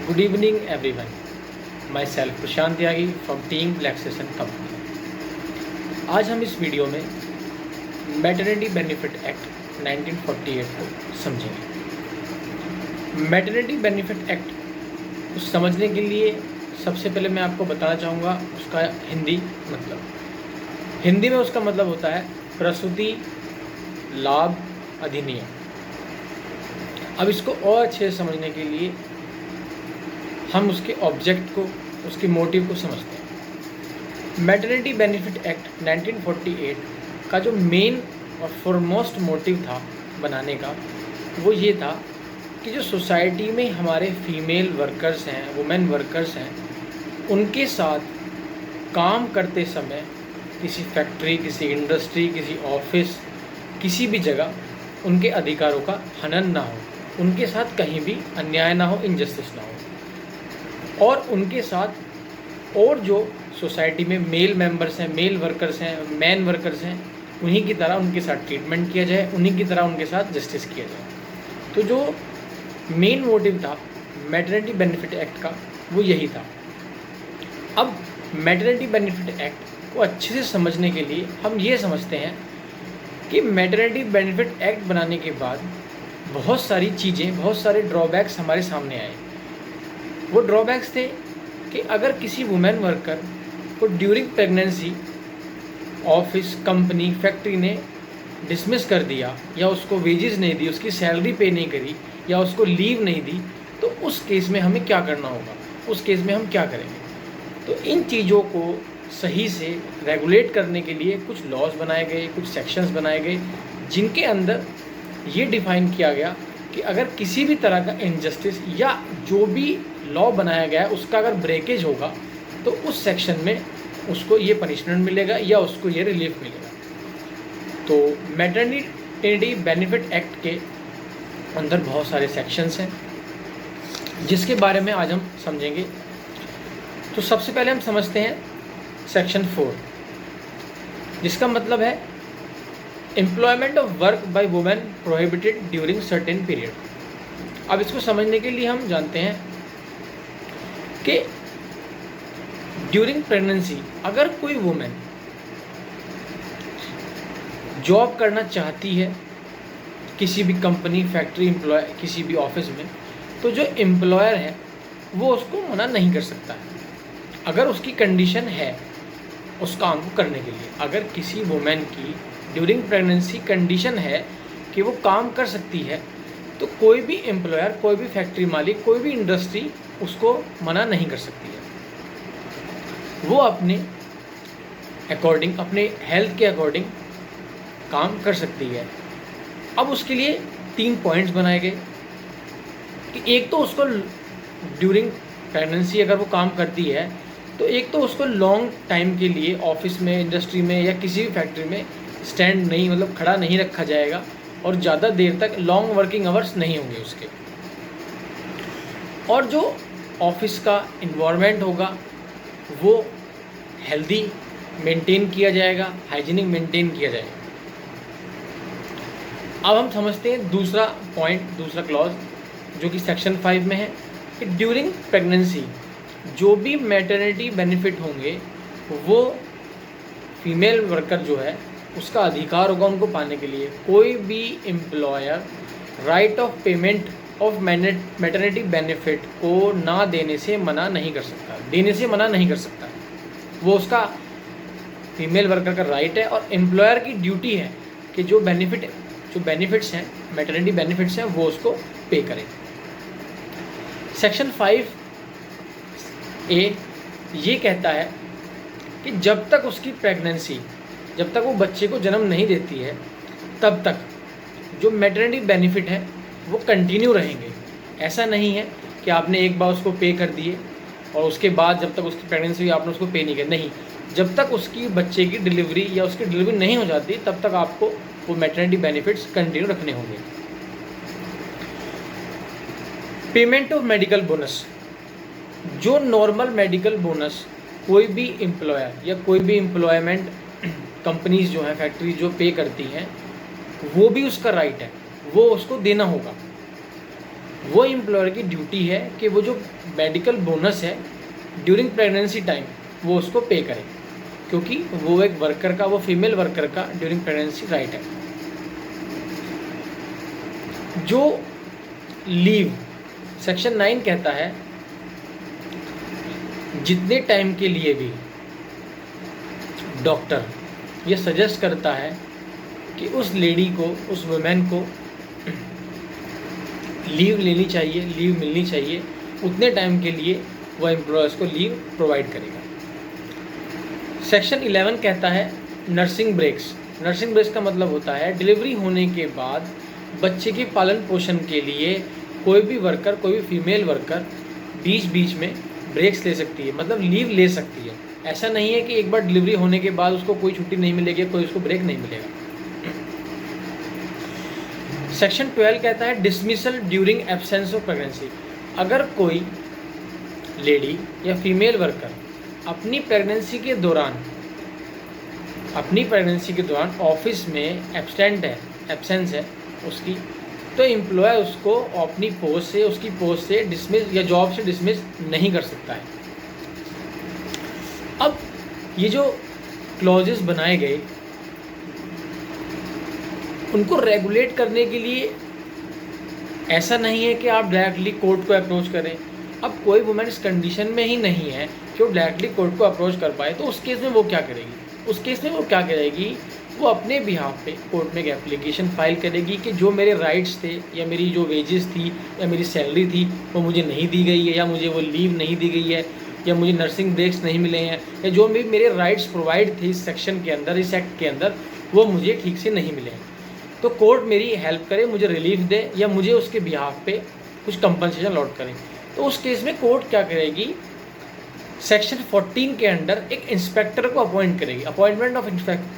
Good evening everyone. Myself Prashant Tyagi from Team Relaxation Company. आज हम इस video में मैटरनिटी बेनिफिट एक्ट 1948 को समझेंगे। मैटरनिटी बेनिफिट एक्ट को समझने के लिए सबसे पहले मैं आपको बताना चाहूँगा उसका हिंदी मतलब। हिंदी में उसका मतलब होता है प्रसूति लाभ अधिनियम। अब इसको और अच्छे से समझने के लिए हम उसके ऑब्जेक्ट को, उसके मोटिव को समझते हैं। मैटरनिटी बेनिफिट एक्ट 1948 का जो मेन और फॉरमोस्ट मोटिव था बनाने का, वो ये था कि जो सोसाइटी में हमारे फीमेल वर्कर्स हैं, वुमेन वर्कर्स हैं, उनके साथ काम करते समय किसी फैक्ट्री, किसी इंडस्ट्री, किसी ऑफिस, किसी भी जगह उनके अधिकारों का हनन ना हो, उनके साथ कहीं भी अन्याय ना हो, इनजस्टिस ना हो, और उनके साथ और जो सोसाइटी में मेल मेंबर्स हैं, मेल वर्कर्स हैं, मैन वर्कर्स हैं, उन्हीं की तरह उनके साथ ट्रीटमेंट किया जाए, उन्हीं की तरह उनके साथ जस्टिस किया जाए। तो जो मेन मोटिव था मैटरनिटी बेनिफिट एक्ट का, वो यही था। अब मैटरनिटी बेनिफिट एक्ट को अच्छे से समझने के लिए हम ये समझते हैं कि मैटरनिटी बेनिफिट एक्ट बनाने के बाद बहुत सारी चीज़ें, बहुत सारे ड्रॉबैक्स हमारे सामने आए। वो ड्रॉबैक्स थे कि अगर किसी वुमेन वर्कर को during pregnancy office, company, factory ने डिसमिस कर दिया, या उसको वेजेस नहीं दी, उसकी सैलरी पे नहीं करी, या उसको लीव नहीं दी, तो उस केस में हमें क्या करना होगा, उस केस में हम क्या करेंगे। तो इन चीज़ों को सही से रेगुलेट करने के लिए कुछ लॉज बनाए गए, कुछ सेक्शंस बनाए गए, जिनके अंदर ये डिफाइन किया गया कि अगर किसी भी तरह का इनजस्टिस या जो भी लॉ बनाया गया है उसका अगर ब्रेकेज होगा, तो उस सेक्शन में उसको ये पनिशमेंट मिलेगा या उसको ये रिलीफ मिलेगा। तो मैटरनिटी बेनिफिट एक्ट के अंदर बहुत सारे सेक्शंस हैं जिसके बारे में आज हम समझेंगे। तो सबसे पहले हम समझते हैं सेक्शन 4, जिसका मतलब है employment of work by women prohibited during certain period. अब इसको समझने के लिए हम जानते हैं कि ड्यूरिंग प्रेगनेंसी अगर कोई वुमेन जॉब करना चाहती है किसी भी कंपनी, फैक्ट्री, किसी भी ऑफिस में, तो जो एम्प्लॉयर है वो उसको मना नहीं कर सकता है अगर उसकी कंडीशन है उस काम को करने के लिए। अगर किसी वुमेन की ड्यूरिंग प्रेगनेंसी कंडीशन है कि वो काम कर सकती है, तो कोई भी एम्प्लॉयर, कोई भी फैक्ट्री मालिक, कोई भी इंडस्ट्री उसको मना नहीं कर सकती है। वो अपने अकॉर्डिंग, अपने हेल्थ के अकॉर्डिंग काम कर सकती है। अब उसके लिए 3 पॉइंट्स बनाए गए कि एक तो उसको ड्यूरिंग प्रेगनेंसी अगर वो काम करती है, तो एक तो उसको लॉन्ग टाइम के लिए ऑफिस में, इंडस्ट्री में या किसी भी फैक्ट्री में स्टैंड नहीं, मतलब खड़ा नहीं रखा जाएगा, और ज़्यादा देर तक लॉन्ग वर्किंग आवर्स नहीं होंगे उसके। और जो ऑफिस का इन्वायरमेंट होगा वो हेल्दी मेंटेन किया जाएगा, हाइजीनिक मेंटेन किया जाएगा। अब हम समझते हैं दूसरा पॉइंट, दूसरा क्लॉज जो कि सेक्शन 5 में है कि ड्यूरिंग प्रेगनेंसी जो भी मैटरनिटी बेनिफिट होंगे वो फीमेल वर्कर जो है उसका अधिकार होगा उनको पाने के लिए। कोई भी employer right of payment of maternity benefit को ना देने से मना नहीं कर सकता, देने से मना नहीं कर सकता। वो उसका फीमेल वर्कर का राइट है, और एम्प्लॉयर की ड्यूटी है कि जो बेनिफिट्स हैं, मैटरनिटी बेनिफिट्स हैं, वो उसको पे करें। सेक्शन 5A ये कहता है कि जब तक उसकी प्रेगनेंसी, जब तक वो बच्चे को जन्म नहीं देती है, तब तक जो मैटरनिटी बेनिफिट है वो कंटिन्यू रहेंगे। ऐसा नहीं है कि आपने एक बार उसको पे कर दिए और उसके बाद जब तक उसकी प्रेगनेंसी हुई आपने उसको पे नहीं किया। नहीं, जब तक उसकी बच्चे की डिलीवरी या उसकी डिलीवरी नहीं हो जाती तब तक आपको वो मैटरनिटी बेनिफिट्स कंटिन्यू रखने होंगे। पेमेंट ऑफ मेडिकल बोनस, जो नॉर्मल मेडिकल बोनस कोई भी एम्प्लॉयर या कोई भी एम्प्लॉयमेंट कंपनीज जो हैं, फैक्ट्री जो पे करती हैं, वो भी उसका राइट है, वो उसको देना होगा। वो एम्प्लॉयर की ड्यूटी है कि वो जो मेडिकल बोनस है ड्यूरिंग प्रेगनेंसी टाइम वो उसको पे करे, क्योंकि वो एक वर्कर का, वो फीमेल वर्कर का ड्यूरिंग प्रेगनेंसी राइट है। जो लीव सेक्शन 9 कहता है जितने टाइम के लिए भी डॉक्टर ये सजेस्ट करता है कि उस लेडी को, उस वुमेन को लीव लेनी चाहिए, लीव मिलनी चाहिए, उतने टाइम के लिए वह एम्प्लॉयर्स को लीव प्रोवाइड करेगा। सेक्शन 11 कहता है नर्सिंग ब्रेक्स। नर्सिंग ब्रेक्स का मतलब होता है डिलीवरी होने के बाद बच्चे के पालन पोषण के लिए कोई भी वर्कर, कोई भी फीमेल वर्कर बीच बीच में ब्रेक्स ले सकती है, मतलब लीव ले सकती है। ऐसा नहीं है कि एक बार डिलीवरी होने के बाद उसको कोई छुट्टी नहीं मिलेगी, कोई उसको ब्रेक नहीं मिलेगा। सेक्शन 12 कहता है dismissal during absence of pregnancy. अगर कोई लेडी या फीमेल वर्कर अपनी प्रेगनेंसी के दौरान ऑफिस में एब्सेंट है, एब्सेंस है उसकी, तो एम्प्लॉयर उसको अपनी पोस्ट से, उसकी पोस्ट से डिसमिस या जॉब से डिसमिस नहीं कर सकता है। अब ये जो क्लॉजेस बनाए गए उनको रेगुलेट करने के लिए ऐसा नहीं है कि आप डायरेक्टली कोर्ट को अप्रोच करें। अब कोई वुमेन इस कंडीशन में ही नहीं है कि वो डायरेक्टली कोर्ट को अप्रोच कर पाए, तो उस केस में वो क्या करेगी? उस केस में वो क्या करेगी? वो अपने बिहाफ पे कोर्ट में एक एप्लीकेशन फाइल करेगी कि जो मेरे राइट्स थे या मेरी जो वेजेस थी या मेरी सैलरी थी वो मुझे नहीं दी गई है, या मुझे वो लीव नहीं दी गई है, या मुझे नर्सिंग ब्रेक्स नहीं मिले हैं, या जो भी मेरे राइट्स प्रोवाइड थे इस सेक्शन के अंदर, इस एक्ट के अंदर, वो मुझे ठीक से नहीं मिले हैं। तो कोर्ट मेरी हेल्प करे, मुझे रिलीफ दे, या मुझे उसके बिहाफ पे कुछ कंपनसेशन अलॉट करें। तो उस केस में कोर्ट क्या करेगी? सेक्शन 14 के अंडर एक इंस्पेक्टर को अपॉइंट करेगी। अपॉइंटमेंट ऑफ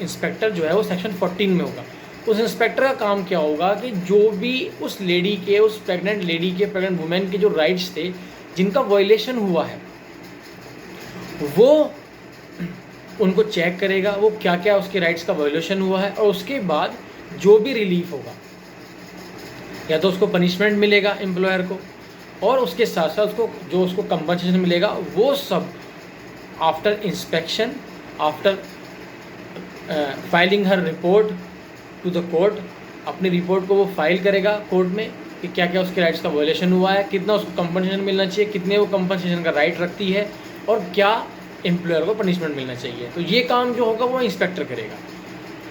इंस्पेक्टर जो है वो सेक्शन 14 में होगा। उस इंस्पेक्टर का काम क्या होगा कि जो भी उस लेडी के, उस प्रेग्नेंट लेडी के, प्रेग्नेंट वुमेन के जो राइट्स थे जिनका वायलेशन हुआ है, वो उनको चेक करेगा, वो क्या क्या उसके राइट्स का वायलेशन हुआ है, और उसके बाद जो भी रिलीफ होगा, या तो उसको पनिशमेंट मिलेगा एम्प्लॉयर को, और उसके साथ साथ उसको जो उसको कंपनसेशन मिलेगा वो सब after inspection, after filing her report to the court, अपनी रिपोर्ट को वो फाइल करेगा कोर्ट में कि क्या क्या उसके राइट्स का वायलेशन हुआ है, कितना उसको कंपनसेशन मिलना चाहिए, कितने वो कंपनसेशन का राइट रखती है, और क्या एम्प्लॉयर को पनिशमेंट मिलना चाहिए। तो ये काम जो होगा वो इंस्पेक्टर करेगा।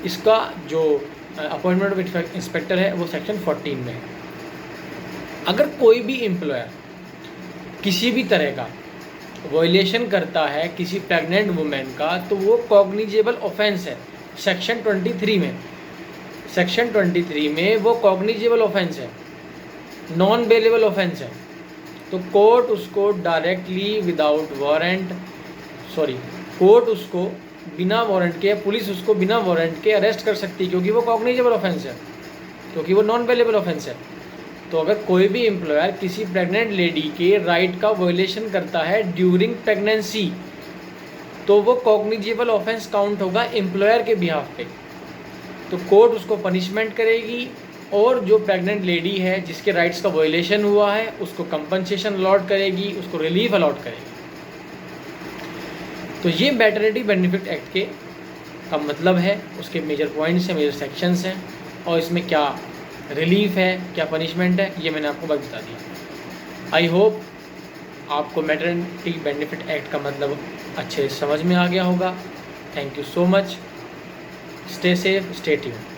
इसका जो अपॉइंटमेंट ऑफ इंस्पेक्टर है वो सेक्शन 14 में है। अगर कोई भी एम्प्लॉयर किसी भी तरह का वायलेशन करता है किसी प्रेग्नेंट वुमेन का, तो वो कॉग्निजेबल ऑफेंस है सेक्शन 23 में। सेक्शन 23 में वो कॉग्निजेबल ऑफेंस है, नॉन बेलेबल ऑफेंस है। तो कोर्ट उसको डायरेक्टली विदाउट वारंट, कोर्ट उसको बिना वारंट के, पुलिस उसको बिना वारंट के अरेस्ट कर सकती है, क्योंकि वो कॉग्निजेबल ऑफेंस है, क्योंकि वो नॉन बेलेबल ऑफेंस है। तो अगर कोई भी एम्प्लॉयर किसी प्रेग्नेंट लेडी के राइट का वायलेशन करता है ड्यूरिंग प्रेगनेंसी, तो वो कॉग्निजेबल ऑफेंस काउंट होगा एम्प्लॉयर के बिहाफ पे। तो कोर्ट उसको पनिशमेंट करेगी, और जो प्रेग्नेंट लेडी है जिसके राइट्स का वायलेशन हुआ है उसको कंपनसेशन अलॉट करेगी, उसको रिलीफ अलॉट करेगी। तो ये मैटरनिटी बेनिफिट एक्ट के का मतलब है, उसके मेजर पॉइंट्स हैं, मेजर सेक्शंस हैं, और इसमें क्या रिलीफ है, क्या पनिशमेंट है, ये मैंने आपको बता दिया। आई होप आपको मैटरनिटी बेनिफिट एक्ट का मतलब अच्छे से समझ में आ गया होगा। Thank you so much. Stay safe, stay tuned.